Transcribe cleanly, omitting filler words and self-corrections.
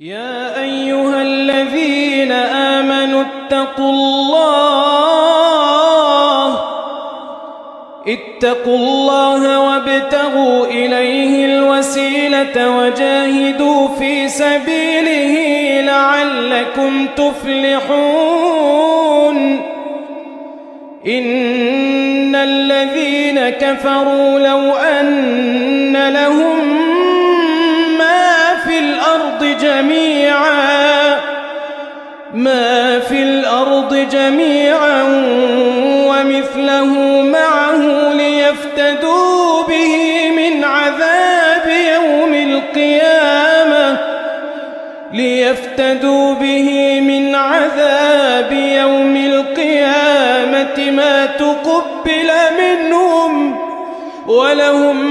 يا أيها الذين آمنوا اتقوا الله وابتغوا إليه الوسيلة وجاهدوا في سبيله لعلكم تفلحون. إن الذين كفروا لو أن لهم ما في الأرض جميعا ومثله معه ليفتدوا به من عذاب يوم القيامة ما تقبل منهم ولهم